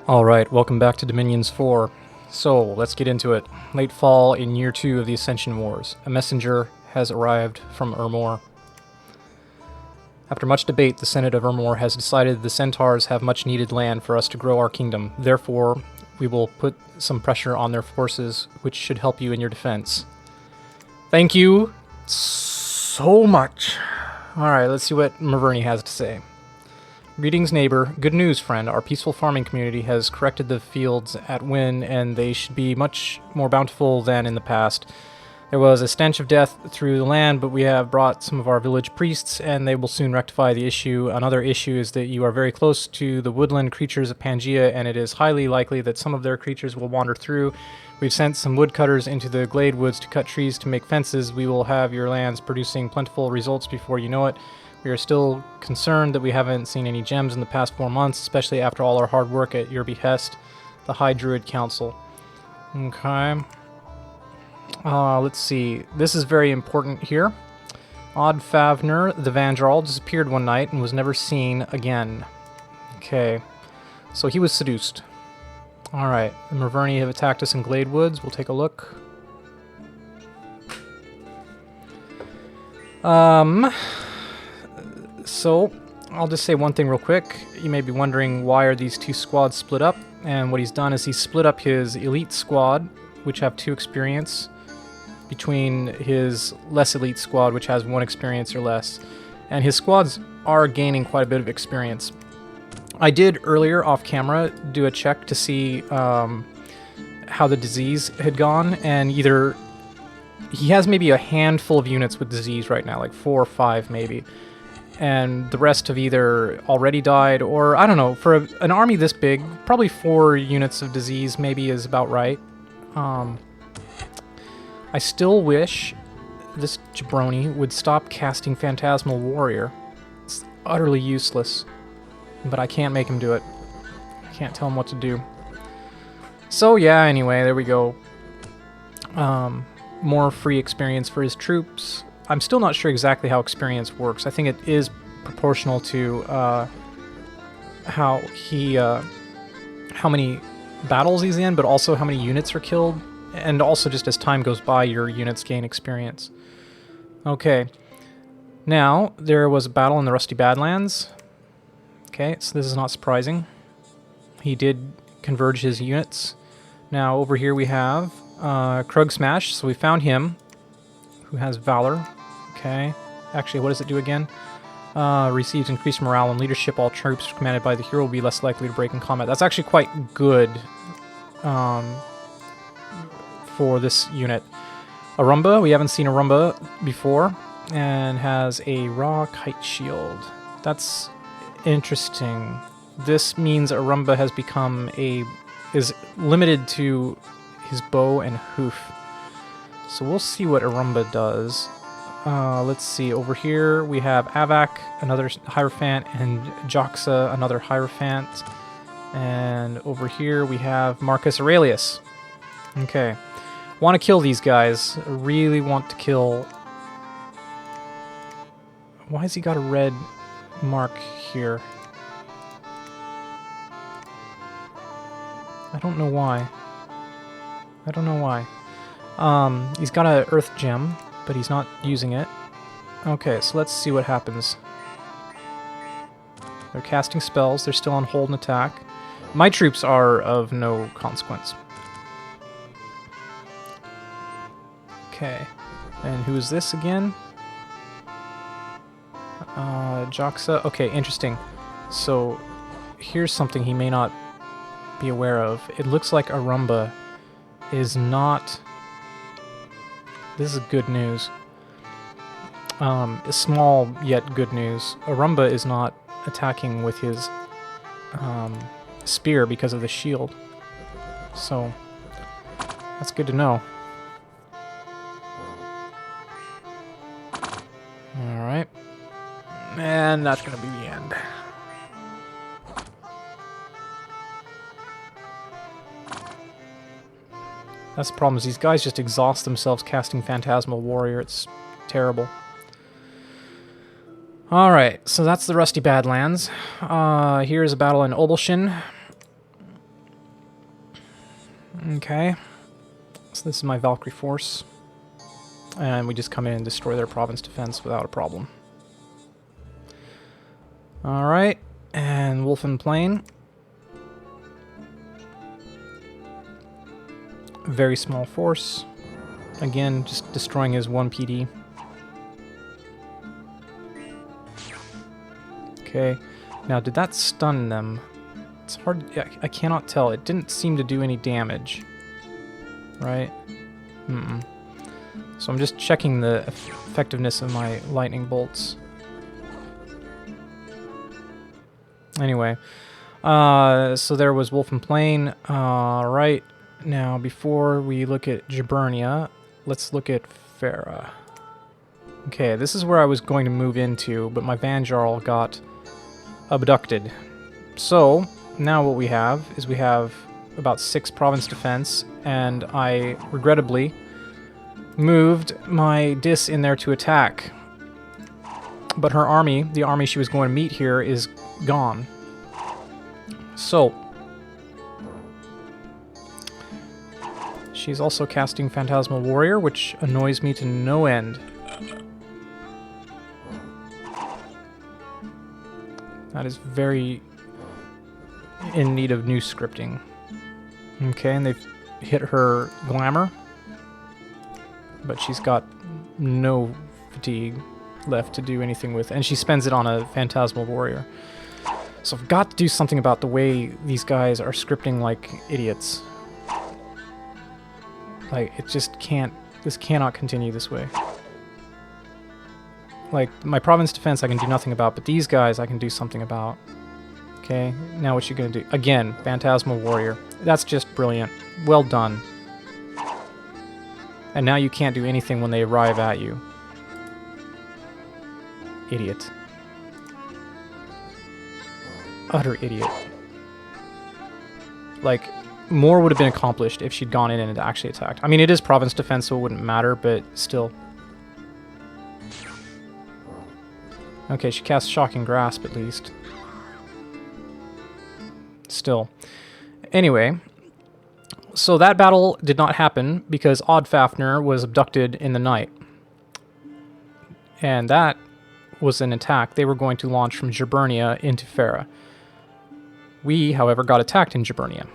Alright, welcome back to Dominions 4. So, let's get into it. Late fall in year 2 of the Ascension Wars. A messenger has arrived from Ermor. After much debate, the Senate of Ermor has decided the Centaurs have much needed land for us to grow our kingdom. Therefore, we will put some pressure on their forces, which should help you in your defense. Thank you so much. Alright, let's see what Maverni has to say. Greetings, neighbor. Good news, friend. Our peaceful farming community has corrected the fields at Wynn, and they should be much more bountiful than in the past. There was a stench of death through the land, but we have brought some of our village priests, and they will soon rectify the issue. Another issue is that you are very close to the woodland creatures of Pangaea, and it is highly likely that some of their creatures will wander through. We've sent some woodcutters into the glade woods to cut trees to make fences. We will have your lands producing plentiful results before you know it. We are still concerned that we haven't seen any gems in the past 4 months, especially after all our hard work at your behest, the High Druid Council. Okay. Let's see. This is very important here. Odd Favner, the Vanjarl, disappeared one night and was never seen again. Okay. So he was seduced. Alright. The Maverni have attacked us in Glade Woods. We'll take a look. So, I'll just say one thing real quick. You may be wondering why are these two squads split up, and what he's done is he's split up his elite squad, which have 2 experience, between his less elite squad, which has 1 experience or less. And his squads are gaining quite a bit of experience. I did earlier off camera do a check to see how the disease had gone, and either he has maybe a handful of units with disease right now, like 4 or 5 maybe. And the rest have either already died, or, I don't know, for an army this big, probably 4 units of disease maybe is about right. I still wish this jabroni would stop casting Phantasmal Warrior. It's utterly useless, but I can't make him do it. I can't tell him what to do. So yeah, anyway, there we go. More free experience for his troops. I'm still not sure exactly how experience works. I think it is proportional to how many battles he's in, but also how many units are killed, and also just as time goes by, your units gain experience. Okay. Now, there was a battle in the Rusty Badlands. Okay, so this is not surprising. He did converge his units. Now, over here we have Krug Smash, so we found him, who has Valor. Okay. Actually, what does it do again? Receives increased morale and leadership. All troops commanded by the hero will be less likely to break in combat. That's actually quite good for this unit. Arumba, we haven't seen Arumba before, and has a raw kite shield. That's interesting. This means Arumba has become is limited to his bow and hoof. So we'll see what Arumba does. Let's see, over here we have Avak, another Hierophant, and Joxa, another Hierophant. And over here we have Marcus Aurelius. Okay. Want to kill these guys. I really want to kill... Why has he got a red mark here? I don't know why. I don't know why. He's got an earth gem, but he's not using it. Okay, so let's see what happens. They're casting spells. They're still on hold and attack. My troops are of no consequence. Okay. And who is this again? Joxa. Okay, interesting. So, here's something he may not be aware of. It looks like Arumba is not... This is good news. Small yet good news. Arumba is not attacking with his spear because of the shield. So, that's good to know. Alright. And that's going to be the end. That's the problem, is these guys just exhaust themselves casting Phantasmal Warrior. It's terrible. Alright, so that's the Rusty Badlands. Here's a battle in Obelshin. Okay. So this is my Valkyrie force. And we just come in and destroy their province defense without a problem. Alright. And Wolfen Plain. Very small force. Again, just destroying his 1 PD. Okay. Now, did that stun them? It's hard. I cannot tell. It didn't seem to do any damage. Right? So I'm just checking the effectiveness of my lightning bolts. Anyway. So there was Wolfen Plain. Right. Now, before we look at Gibernia, let's look at Farah. Okay, this is where I was going to move into, but my Vanjarl got abducted. So, now what we have is we have about 6 province defense, and I regrettably moved my Dis in there to attack. But her army, the army she was going to meet here, is gone. So, she's also casting Phantasmal Warrior, which annoys me to no end. That is very in need of new scripting. Okay, and they've hit her glamour, but she's got no fatigue left to do anything with, and she spends it on a Phantasmal Warrior. So I've got to do something about the way these guys are scripting like idiots. Like, it just can't, this cannot continue this way. Like, my province defense I can do nothing about, but these guys I can do something about. Okay, now what you gonna do? Again, Phantasmal Warrior. That's just brilliant. Well done. And now you can't do anything when they arrive at you. Idiot. Utter idiot. Like, more would have been accomplished if she'd gone in and actually attacked. I mean, it is province defense, so it wouldn't matter, but still. Okay, she casts Shocking Grasp, at least. Still. Anyway, so that battle did not happen because Oddfafnir was abducted in the night. And that was an attack they were going to launch from Gibernia into Farah. We, however, got attacked in Gibernia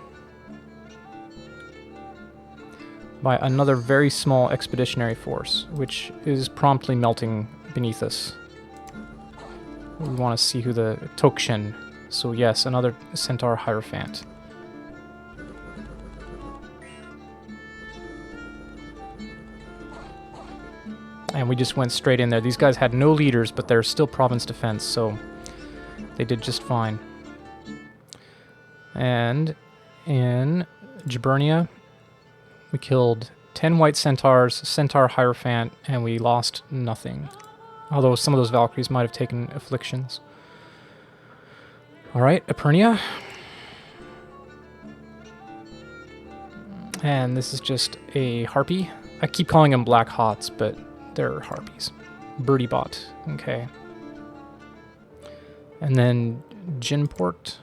by another very small expeditionary force, which is promptly melting beneath us. We want to see who the Tokshin. So yes, another Centaur Hierophant. And we just went straight in there. These guys had no leaders, but they're still province defense, so they did just fine. And in Gibernia, we killed 10 white centaurs, Centaur Hierophant, and we lost nothing. Although some of those Valkyries might have taken afflictions. Alright, Epernia. And this is just a Harpy. I keep calling them Black Hots, but they're Harpies. Birdie Bot, okay. And then Jinport.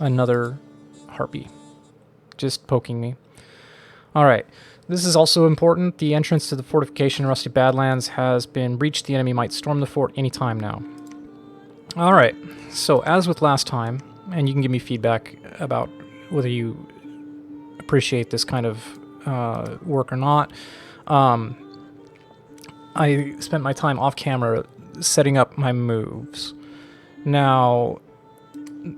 Another Harpy. Just poking me. Alright, this is also important. The entrance to the fortification in Rusty Badlands has been breached. The enemy might storm the fort anytime now. Alright, so as with last time, and you can give me feedback about whether you appreciate this kind of work or not, I spent my time off camera setting up my moves. Now,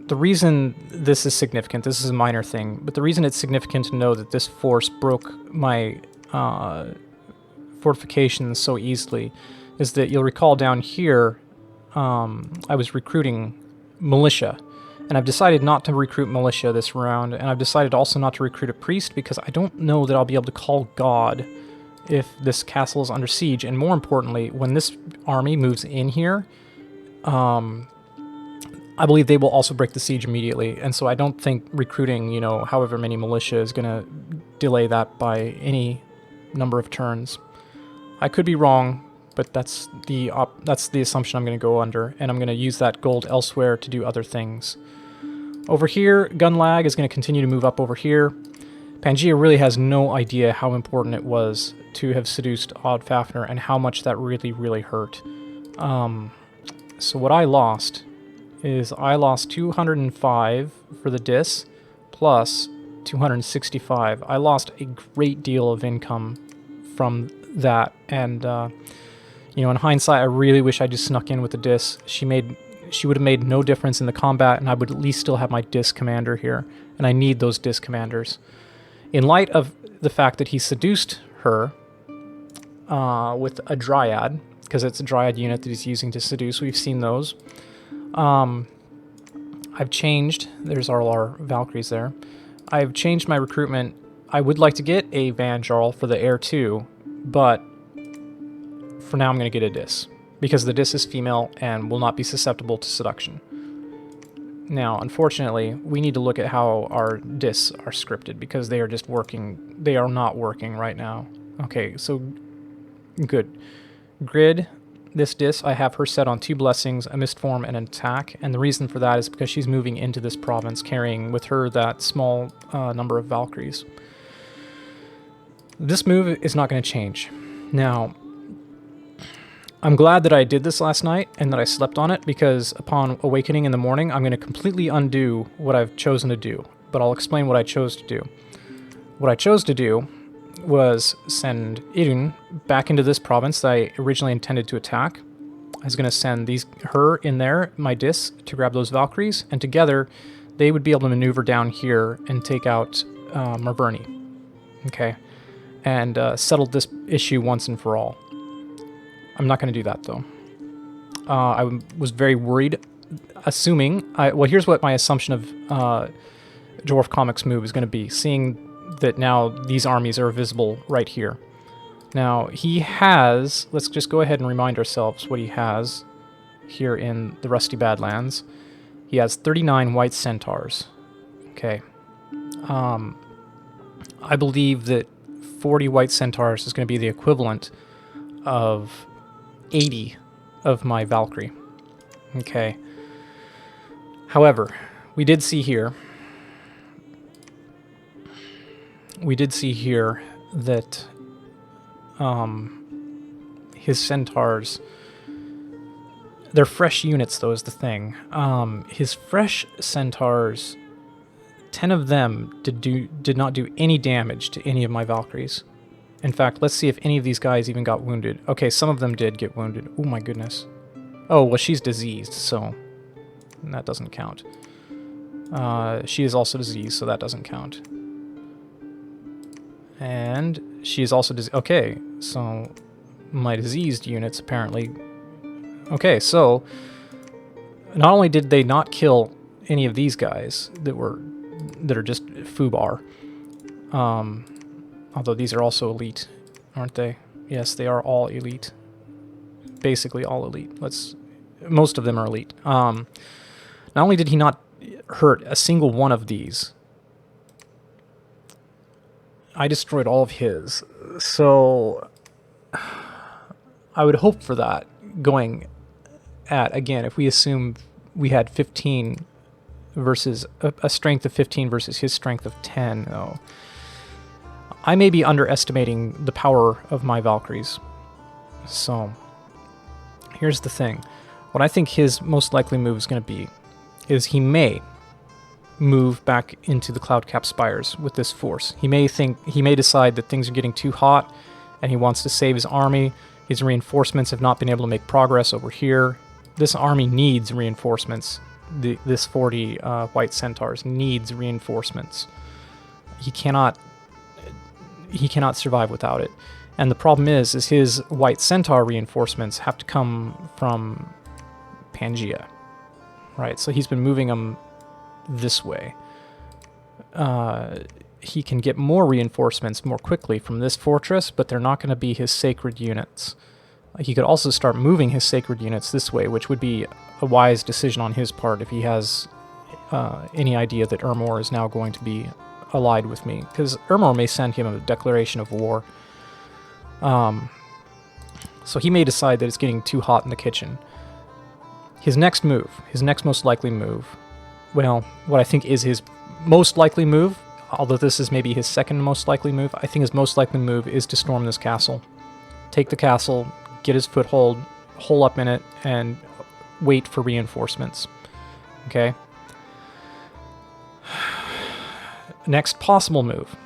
the reason this is significant, this is a minor thing, but the reason it's significant to know that this force broke my fortifications so easily is that you'll recall down here I was recruiting militia, and I've decided not to recruit militia this round, and I've decided also not to recruit a priest because I don't know that I'll be able to call God if this castle is under siege, and more importantly, when this army moves in here, I believe they will also break the siege immediately, and so I don't think recruiting, you know, however many militia is going to delay that by any number of turns. I could be wrong, but that's the assumption I'm going to go under, and I'm going to use that gold elsewhere to do other things. Over here, gun lag is going to continue to move up over here. Pangaea really has no idea how important it was to have seduced Odd Fafnir and how much that really, really hurt. So what I lost is I lost 205 for the dis plus 265. I lost a great deal of income from that, and you know, in hindsight, I really wish I just snuck in with the dis. She would have made no difference in the combat, and I would at least still have my dis commander here, and I need those dis commanders. In light of the fact that he seduced her with a dryad, because it's a dryad unit that he's using to seduce, we've seen those. I've changed, there's all our Valkyries there. I've changed my recruitment. I would like to get a Van Jarl for the Heir 2, but for now I'm going to get a dis, because the dis is female and will not be susceptible to seduction. Now, unfortunately, we need to look at how our dis are scripted, because they are just working, they are not working right now. Okay, so good. Grid, this dis, I have her set on 2 blessings, a mistform, and an attack, and the reason for that is because she's moving into this province, carrying with her that small number of Valkyries. This move is not going to change. Now, I'm glad that I did this last night and that I slept on it, because upon awakening in the morning, I'm going to completely undo what I've chosen to do, but I'll explain what I chose to do. What I chose to do was send Irun back into this province that I originally intended to attack. I was going to send her in there, my dis, to grab those Valkyries, and together they would be able to maneuver down here and take out Marverni. Okay, and settle this issue once and for all. I'm not going to do that, though. I was very worried, assuming... well, here's what my assumption of Dwarf Comics' move is going to be, seeing that now these armies are visible right here. Now, he has... Let's just go ahead and remind ourselves what he has here in the Rusty Badlands. He has 39 white centaurs. Okay. I believe that 40 white centaurs is going to be the equivalent of 80 of my Valkyrie. Okay. However, we did see here that his centaurs, they're fresh units, though, is the thing. His fresh centaurs, 10 of them did not do any damage to any of my Valkyries. In fact, let's see if any of these guys even got wounded. Okay, some of them did get wounded. Oh my goodness. Oh, well, she's diseased, so that doesn't count. She is also diseased, so that doesn't count. And she is also diseased. Okay, so my diseased units apparently... Okay, so not only did they not kill any of these guys that are just foobar, although these are also elite, aren't they? Yes, they are all elite. Basically all elite. Most of them are elite. Not only did he not hurt a single one of these, I destroyed all of his. So I would hope for that going at, again, if we assume we had 15 versus a strength of 15 versus his strength of 10. Oh. I may be underestimating the power of my Valkyries. So, here's the thing. What I think his most likely move is going to be is he may move back into the Cloudcap Spires with this force. He may decide that things are getting too hot and he wants to save his army. His reinforcements have not been able to make progress over here. This army needs reinforcements. This 40 white centaurs needs reinforcements. He cannot survive without it. And the problem is his white centaur reinforcements have to come from Pangaea. Right, so he's been moving them this way. He can get more reinforcements more quickly from this fortress, but they're not going to be his sacred units. He could also start moving his sacred units this way, which would be a wise decision on his part if he has any idea that Ermor is now going to be allied with me, because Ermor may send him a declaration of war. So he may decide that it's getting too hot in the kitchen. His next move, his next most likely move, well, what I think is his most likely move, although this is maybe his second most likely move, I think his most likely move is to storm this castle. Take the castle, get his foothold, hole up in it, and wait for reinforcements. Okay? Next possible move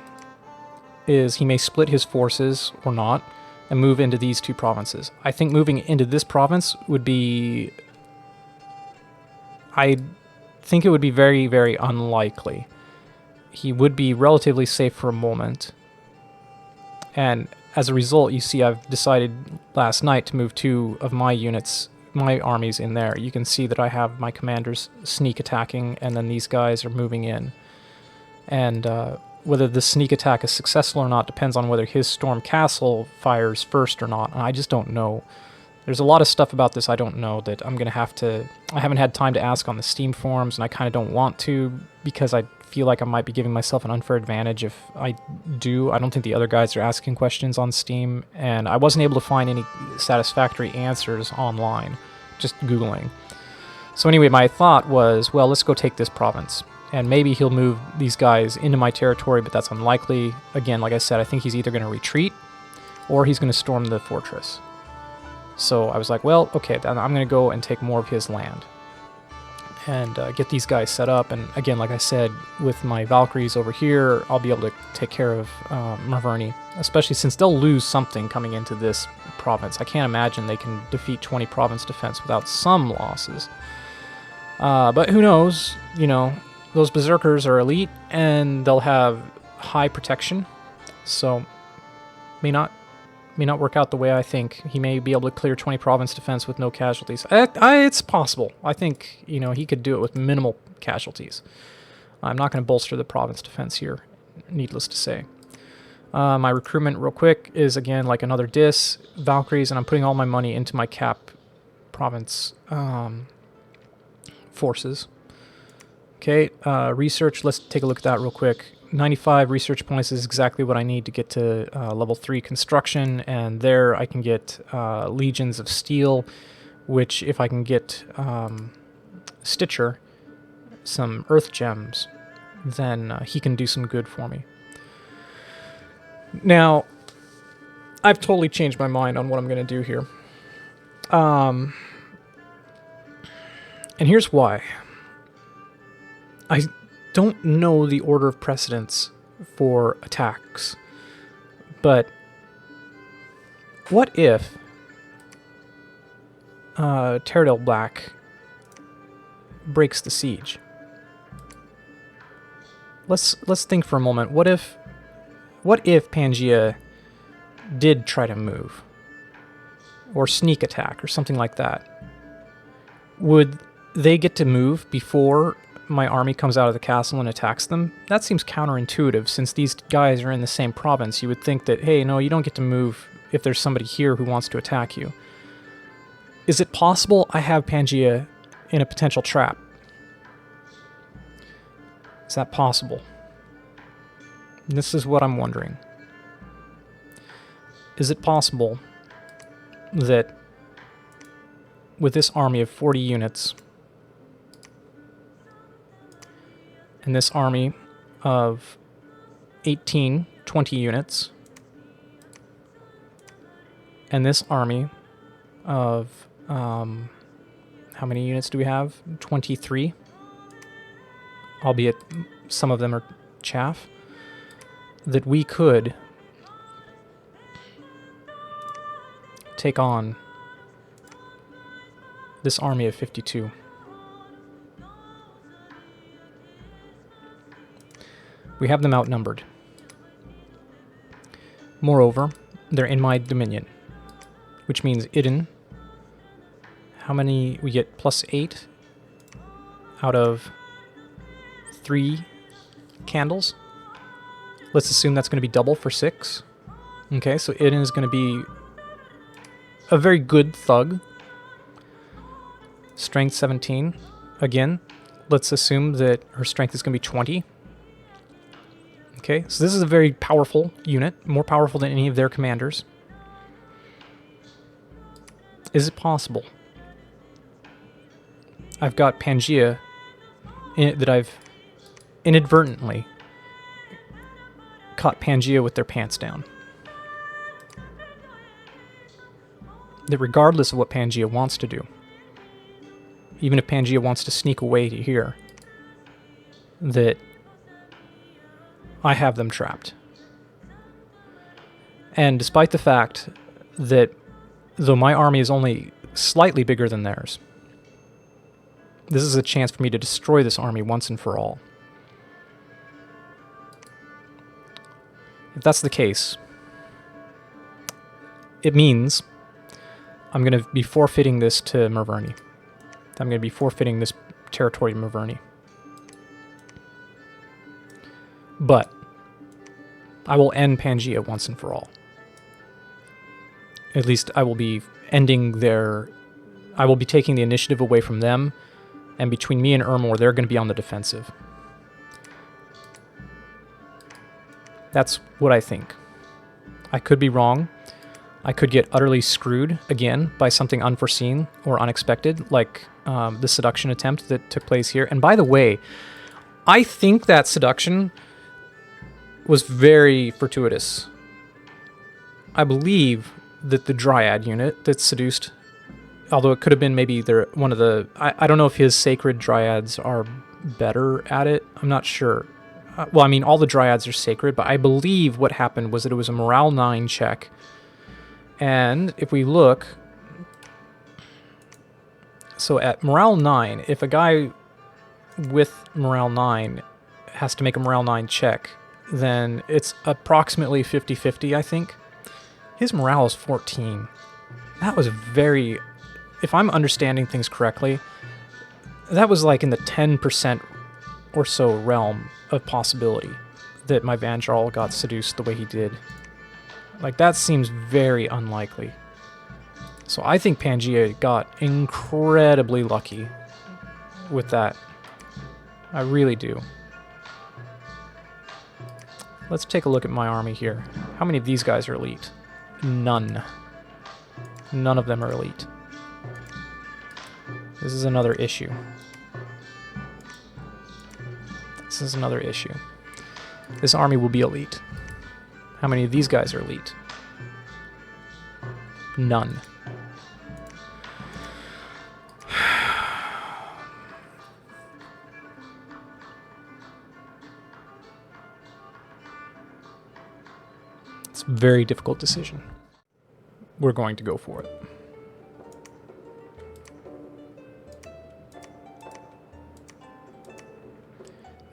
is he may split his forces or not and move into these two provinces. I think moving into this province would be... I think it would be very, very unlikely. He would be relatively safe for a moment. And as a result, you see I've decided last night to move 2 of my units, my armies in there. You can see that I have my commanders sneak attacking, and then these guys are moving in. And whether the sneak attack is successful or not depends on whether his storm castle fires first or not. And I just don't know. There's a lot of stuff about this I don't know that I'm going to have to... I haven't had time to ask on the Steam forums, and I kind of don't want to because I feel like I might be giving myself an unfair advantage if I do. I don't think the other guys are asking questions on Steam, and I wasn't able to find any satisfactory answers online, just Googling. So anyway, my thought was, well, let's go take this province. And maybe he'll move these guys into my territory, but that's unlikely. Again, like I said, I think he's either going to retreat or he's going to storm the fortress. So I was like, well, okay, then I'm going to go and take more of his land and get these guys set up. And again, like I said, with my Valkyries over here, I'll be able to take care of Maverny, especially since they'll lose something coming into this province. I can't imagine they can defeat 20 province defense without some losses. But who knows, you know, those berserkers are elite and they'll have high protection, so may not work out the way I think. He may be able to clear 20 province defense with no casualties. It's possible. I think, you know, he could do it with minimal casualties. I'm not going to bolster the province defense here, needless to say. My recruitment, real quick, is again like another dis, Valkyries, and I'm putting all my money into my cap province forces. Okay, research, let's take a look at that real quick. 95 research points is exactly what I need to get to level 3 construction, and there I can get Legions of Steel, which if I can get Stitcher, some Earth Gems, then he can do some good for me. Now, I've totally changed my mind on what I'm going to do here. And here's why. I don't know the order of precedence for attacks, but what if Teradel Black breaks the siege? Let's think for a moment. What if Pangea did try to move or sneak attack or something like that? Would they get to move before my army comes out of the castle and attacks them? That seems counterintuitive, since these guys are in the same province. You would think that, hey, no, you don't get to move if there's somebody here who wants to attack you. Is it possible I have Pangea in a potential trap? Is that possible? This is what I'm wondering. Is it possible that with this army of 40 units and this army of 20 units, and this army of, how many units do we have? 23, albeit some of them are chaff, that we could take on this army of 52. We have them outnumbered. Moreover, they're in my dominion, which means Iden. How many? We get +8 out of 3 candles. Let's assume that's going to be double for 6. Okay, so Iden is going to be a very good thug. Strength 17. Again, let's assume that her strength is going to be 20. Okay, so this is a very powerful unit, more powerful than any of their commanders. Is it possible? I've got Pangea that I've inadvertently caught Pangea with their pants down. That regardless of what Pangea wants to do, even if Pangea wants to sneak away to here, that I have them trapped. And despite the fact that though my army is only slightly bigger than theirs, this is a chance for me to destroy this army once and for all. If that's the case, it means I'm going to be forfeiting this to Merverni. I'm going to be forfeiting this territory to Merverni. But I will end Pangea once and for all. At least I will be ending their... I will be taking the initiative away from them, and between me and Ermor, they're going to be on the defensive. That's what I think. I could be wrong. I could get utterly screwed again by something unforeseen or unexpected, like the seduction attempt that took place here. And by the way, I think that seduction was very fortuitous. I believe that the Dryad unit that seduced, although it could have been maybe one of the... I don't know if his sacred Dryads are better at it. I'm not sure. Well, I mean, all the Dryads are sacred, but I believe what happened was that it was a morale 9 check. And if we look... So at morale 9, if a guy with morale 9 has to make a morale 9 check, then it's approximately 50-50, I think. His morale is 14. That was very... If I'm understanding things correctly, that was like in the 10% or so realm of possibility that my Van Jarl got seduced the way he did. Like, that seems very unlikely. So I think Pangea got incredibly lucky with that. I really do. Let's take a look at my army here. How many of these guys are elite? None. None of them are elite. This is another issue. This is another issue. This army will be elite. How many of these guys are elite? None. It's a very difficult decision. We're going to go for it.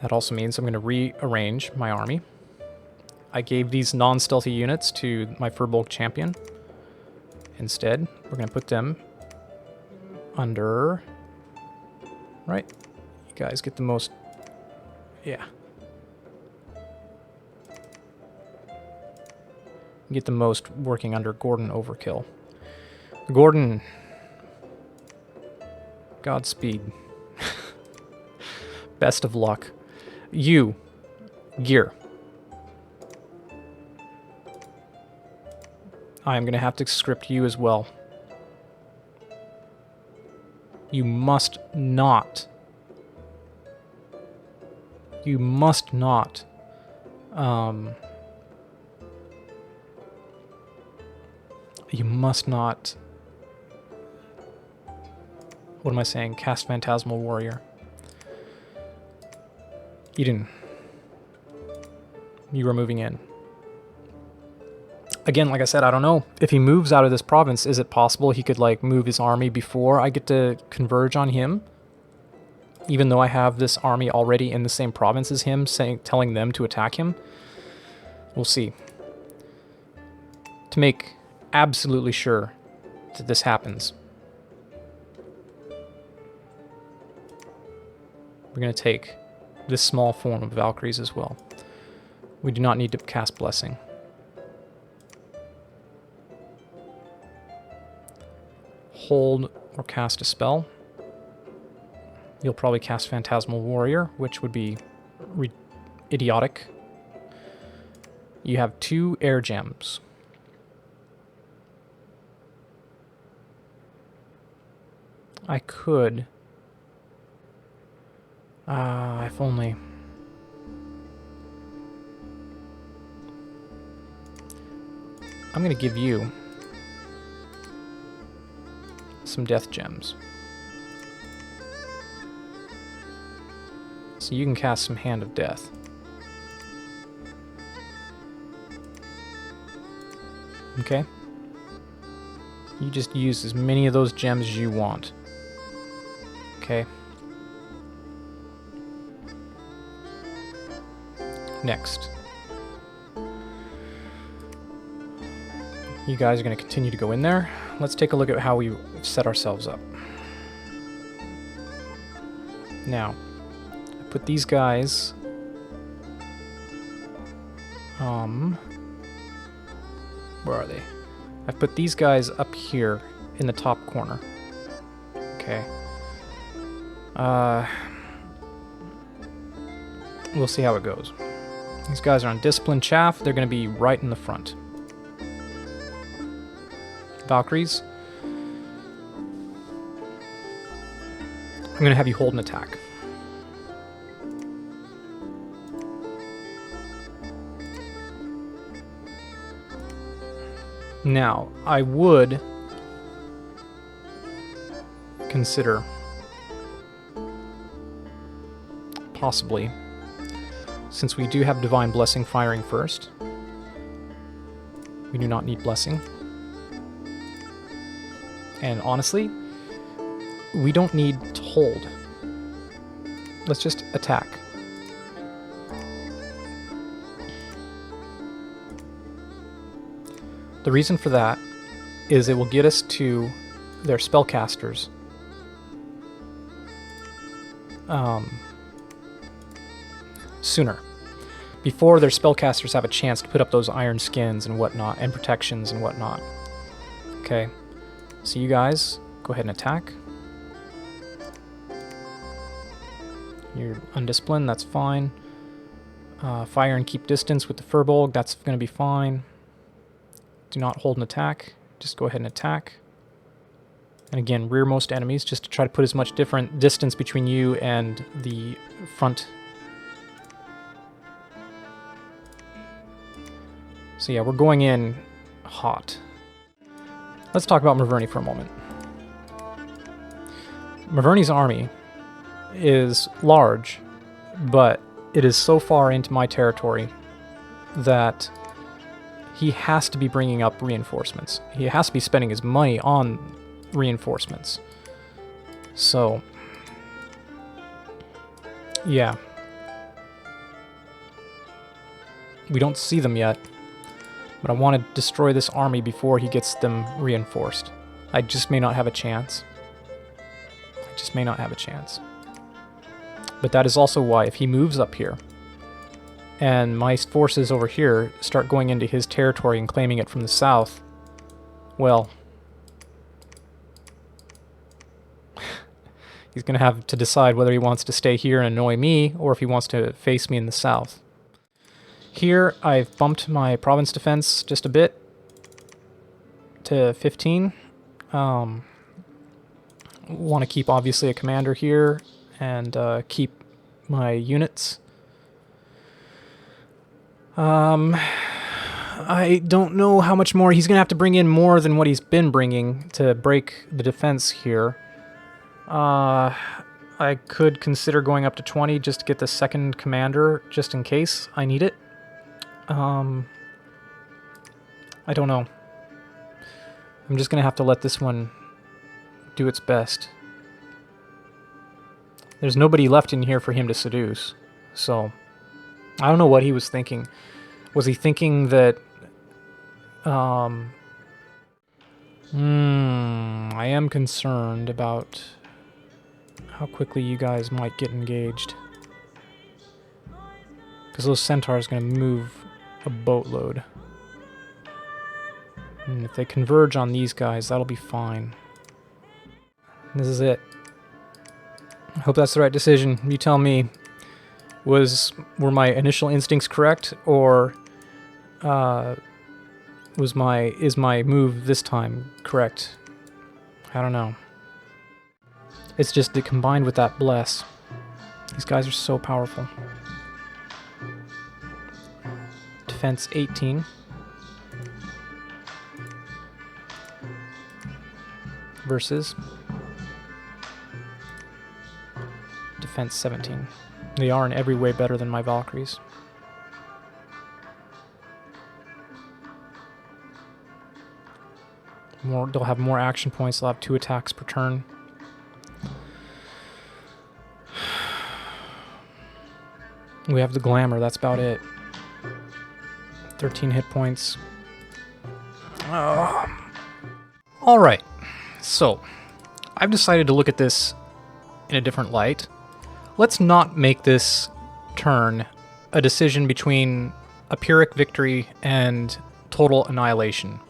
That also means I'm going to rearrange my army. I gave these non-stealthy units to my Furbolg champion. Instead, we're going to put them under... Right? You guys get the most... Yeah. Get the most working under Gordon Overkill. Gordon... Godspeed. Best of luck. You, gear. I am going to have to script you as well. You must not. You must not. You must not. What am I saying? Cast Phantasmal Warrior. Eden, you are moving in. Again, like I said, I don't know. If he moves out of this province, is it possible he could, like, move his army before I get to converge on him? Even though I have this army already in the same province as him, telling them to attack him? We'll see. To make absolutely sure that this happens, we're going to take this small form of Valkyries as well. We do not need to cast Blessing. Hold or cast a spell. You'll probably cast Phantasmal Warrior, which would be idiotic. You have 2 air gems. I could. If only. I'm gonna give you some death gems. So you can cast some Hand of Death. Okay? You just use as many of those gems as you want. Okay? Next. You guys are going to continue to go in there. Let's take a look at how we set ourselves up. Now, I put these guys... where are they? I've put these guys up here in the top corner. Okay. We'll see how it goes. These guys are on Discipline Chaff. They're going to be right in the front. Valkyries. I'm going to have you hold an attack. Now, I would consider possibly, since we do have Divine Blessing firing first, we do not need Blessing. And honestly, we don't need to hold. Let's just attack. The reason for that is it will get us to their spellcasters sooner. Before their spellcasters have a chance to put up those iron skins and whatnot, and protections and whatnot. Okay, so you guys, go ahead and attack. You're undisciplined, that's fine. Fire and keep distance with the Furbolg, that's going to be fine. Do not hold an attack, just go ahead and attack. And again, rearmost enemies, just to try to put as much different distance between you and the front. So yeah, we're going in hot. Let's talk about Maverni for a moment. Maverni's army is large, but it is so far into my territory that he has to be bringing up reinforcements. He has to be spending his money on reinforcements. So, yeah. We don't see them yet, but I want to destroy this army before he gets them reinforced. I just may not have a chance. I just may not have a chance. But that is also why if he moves up here, and my forces over here start going into his territory and claiming it from the south, well, he's going to have to decide whether he wants to stay here and annoy me, or if he wants to face me in the south. Here, I've bumped my province defense just a bit to 15. Want to keep, obviously, a commander here, and keep my units. I don't know how much more. He's going to have to bring in more than what he's been bringing to break the defense here. I could consider going up to 20 just to get the second commander, just in case I need it. I don't know. I'm just going to have to let this one do its best. There's nobody left in here for him to seduce, so I don't know what he was thinking. Was he thinking that... I am concerned about how quickly you guys might get engaged. Because those centaurs are going to move a boatload. And if they converge on these guys, that'll be fine. This is it. I hope that's the right decision. You tell me. Were my initial instincts correct, or is my move this time correct? I don't know. It's just that combined with that bless, these guys are so powerful. Defense 18. Versus defense 17. They are in every way better than my Valkyries. They'll have more action points. They'll have 2 attacks per turn. We have the glamour. That's about it. 13 hit points. All right. So, I've decided to look at this in a different light. Let's not make this turn a decision between a Pyrrhic victory and total annihilation.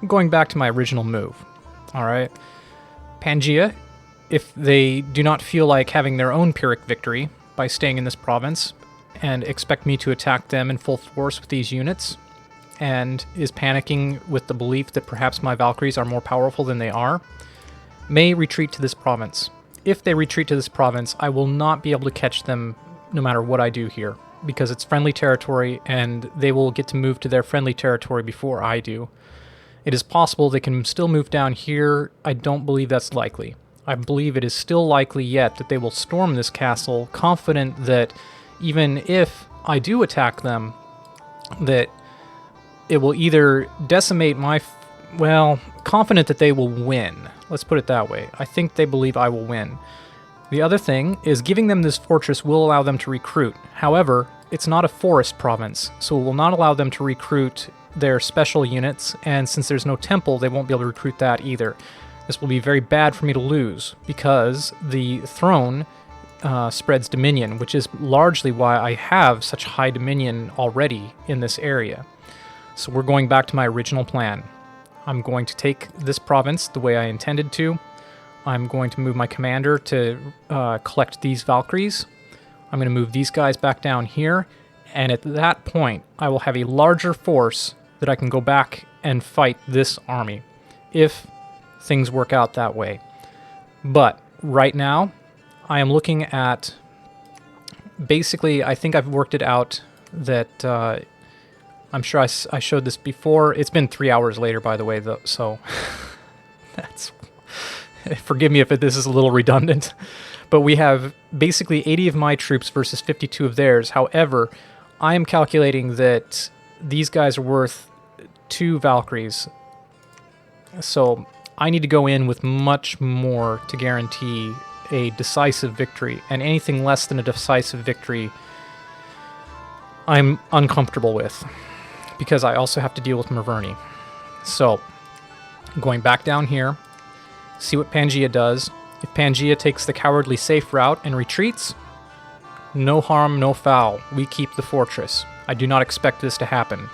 I'm going back to my original move. Alright. Pangaea, if they do not feel like having their own Pyrrhic victory by staying in this province and expect me to attack them in full force with these units, and is panicking with the belief that perhaps my Valkyries are more powerful than they are, may retreat to this province. If they retreat to this province, I will not be able to catch them no matter what I do here, because it's friendly territory and they will get to move to their friendly territory before I do. It is possible they can still move down here. I don't believe that's likely. I believe it is still likely yet that they will storm this castle, confident that even if I do attack them, that it will either decimate my... confident that they will win. Let's put it that way. I think they believe I will win. The other thing is giving them this fortress will allow them to recruit. However, it's not a forest province, so it will not allow them to recruit their special units, and since there's no temple, they won't be able to recruit that either. This will be very bad for me to lose, because the throne spreads dominion, which is largely why I have such high dominion already in this area. So we're going back to my original plan. I'm going to take this province the way I intended to. I'm going to move my commander to collect these Valkyries. I'm going to move these guys back down here, and at that point, I will have a larger force that I can go back and fight this army, if things work out that way. But right now, I am looking at... Basically, I think I've worked it out that... I'm sure I showed this before. It's been 3 hours later, by the way, though, so... that's... Forgive me if this is a little redundant. But we have basically 80 of my troops versus 52 of theirs. However, I am calculating that these guys are worth 2 Valkyries. So I need to go in with much more to guarantee a decisive victory. And anything less than a decisive victory, I'm uncomfortable with, because I also have to deal with Merverni. So, going back down here, see what Pangaea does. If Pangaea takes the cowardly safe route and retreats, no harm, no foul. We keep the fortress. I do not expect this to happen.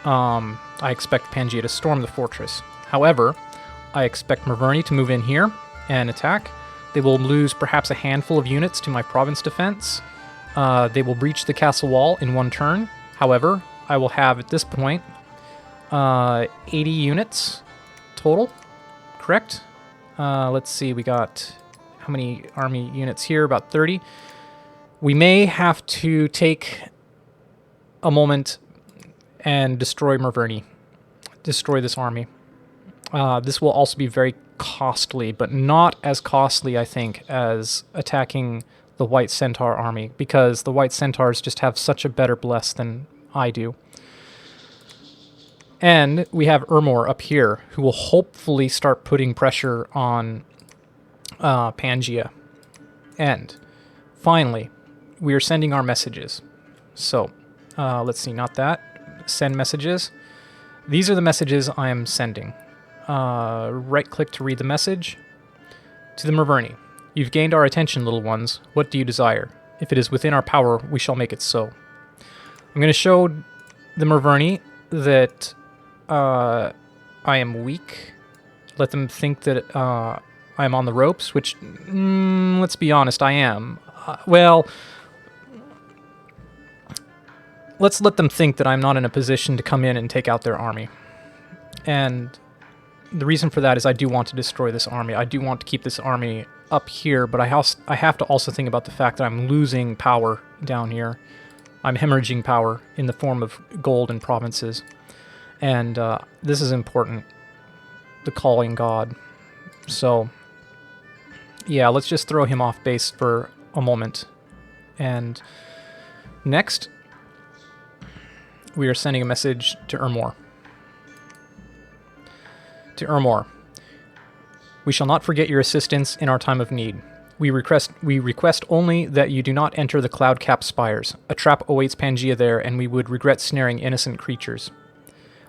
I expect Pangaea to storm the fortress. However, I expect Merverni to move in here and attack. They will lose perhaps a handful of units to my province defense. They will breach the castle wall in 1 turn. However, I will have, at this point, 80 units total. Correct? Let's see, we got how many army units here? About 30. We may have to take a moment and destroy Merverni. Destroy this army. This will also be very costly, but not as costly, I think, as attacking the White Centaur army, because the White Centaurs just have such a better bless than I do. And we have Ermor up here, who will hopefully start putting pressure on Pangaea. And finally, we are sending our messages. So, let's see, not that. Send messages. These are the messages I am sending. Right-click to read the message. To the Merverni. You've gained our attention, little ones. What do you desire? If it is within our power, we shall make it so. I'm going to show the Merverni that I am weak. Let them think that I am on the ropes, which, let's be honest, I am. Well, let's let them think that I'm not in a position to come in and take out their army. And the reason for that is I do want to destroy this army. I do want to keep this army up here, but I have to also think about the fact that I'm losing power down here. I'm hemorrhaging power in the form of gold and provinces. And this is important. The calling god. So, yeah, let's just throw him off base for a moment. And next, we are sending a message to Ermor. To Ermor. We shall not forget your assistance in our time of need. We request only that you do not enter the cloud-capped spires. A trap awaits Pangaea there, and we would regret snaring innocent creatures.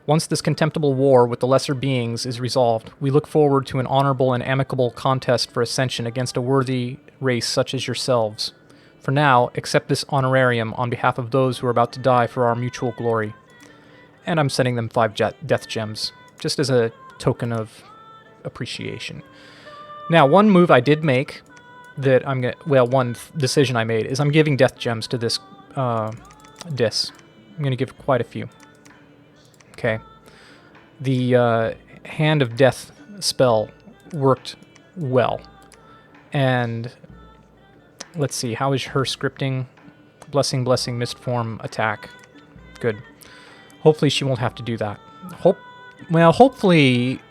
Once this contemptible war with the lesser beings is resolved, we look forward to an honorable and amicable contest for ascension against a worthy race such as yourselves. For now, accept this honorarium on behalf of those who are about to die for our mutual glory. And I'm sending them 5 death gems, just as a token of appreciation. Now, one move I did make that I'm gonna, well, one decision I made is I'm giving death gems to this dis. I'm gonna give quite a few. Okay. The Hand of Death spell worked well. And let's see, how is her scripting? Blessing, blessing, mist form, attack. Good. Hopefully she won't have to do that. Hopefully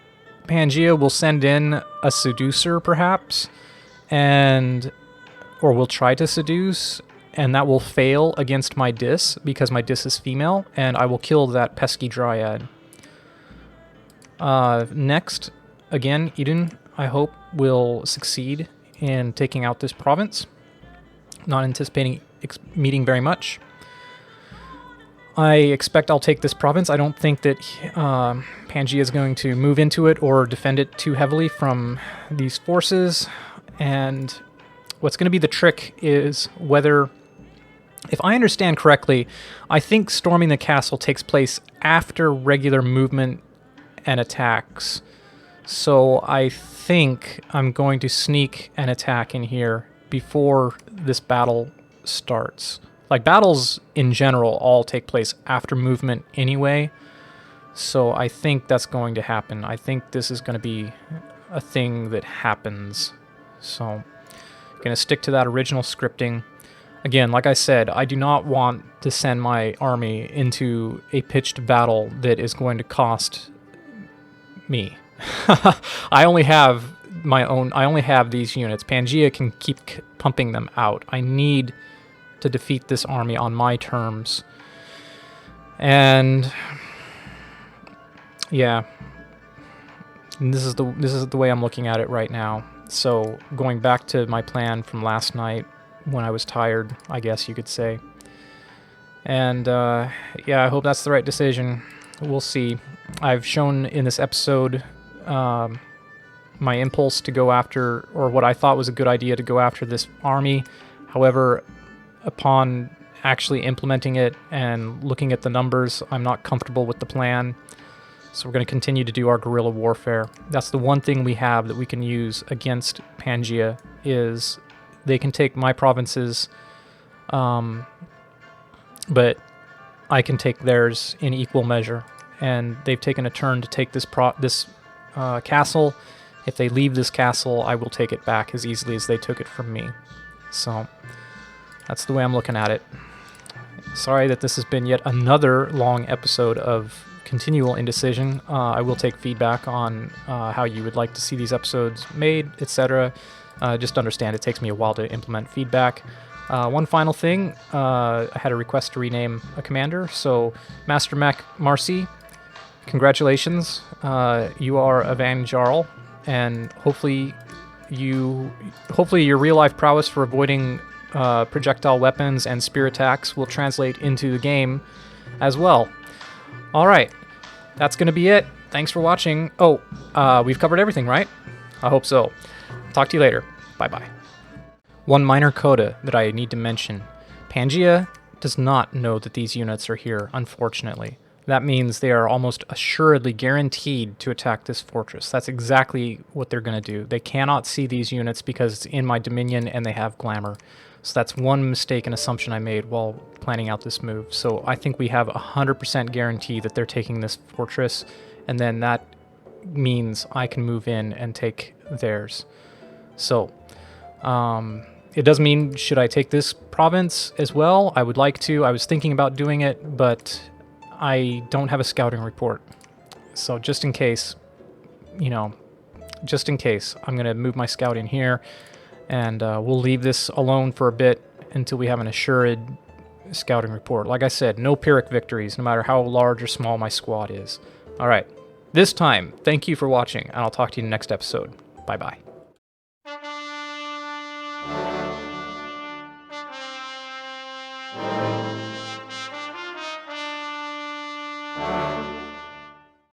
Pangaea will send in a seducer, perhaps, or will try to seduce, and that will fail against my dis, because my dis is female, and I will kill that pesky dryad. Next, again, Eden, I hope, will succeed in taking out this province. Not anticipating meeting very much. I expect I'll take this province. I don't think that Pangaea is going to move into it or defend it too heavily from these forces. And what's going to be the trick is whether, if I understand correctly, I think storming the castle takes place after regular movement and attacks. So I think I'm going to sneak an attack in here before this battle starts. Like, battles in general all take place after movement anyway, so I think that's going to happen. I think this is going to be a thing that happens. So, I'm going to stick to that original scripting. Again, like I said, I do not want to send my army into a pitched battle that is going to cost me. I only have these units. Pangaea can keep pumping them out. I need to defeat this army on my terms. And yeah, and this is the way I'm looking at it right now. So going back to my plan from last night when I was tired, I guess you could say. And yeah, I hope that's the right decision. We'll see. I've shown in this episode my impulse to go after, or what I thought was a good idea to go after this army. However, upon actually implementing it and looking at the numbers, I'm not comfortable with the plan. So we're going to continue to do our guerrilla warfare. That's the one thing we have that we can use against Pangaea, is they can take my provinces, but I can take theirs in equal measure. And they've taken a turn to take this castle. If they leave this castle, I will take it back as easily as they took it from me. So that's the way I'm looking at it. Sorry that this has been yet another long episode of continual indecision. I will take feedback on how you would like to see these episodes made, etc. Just understand it takes me a while to implement feedback. One final thing, I had a request to rename a commander, so Master Mac Marcy, congratulations. You are a Van Jarl, and hopefully your real-life prowess for avoiding projectile weapons and spear attacks will translate into the game as well. Alright, that's going to be it. Thanks for watching. Oh, we've covered everything, right? I hope so. Talk to you later. Bye-bye. One minor coda that I need to mention. Pangaea does not know that these units are here, unfortunately. That means they are almost assuredly guaranteed to attack this fortress. That's exactly what they're going to do. They cannot see these units because it's in my dominion and they have glamour. So that's one mistaken assumption I made while planning out this move. So I think we have 100% guarantee that they're taking this fortress, and then that means I can move in and take theirs. So, it does mean, should I take this province as well? I would like to. I was thinking about doing it, but I don't have a scouting report. So just in case, you know, just in case, I'm going to move my scout in here, and we'll leave this alone for a bit until we have an assured scouting report. Like I said, no Pyrrhic victories, no matter how large or small my squad is. All right, this time, thank you for watching, and I'll talk to you in the next episode. Bye-bye.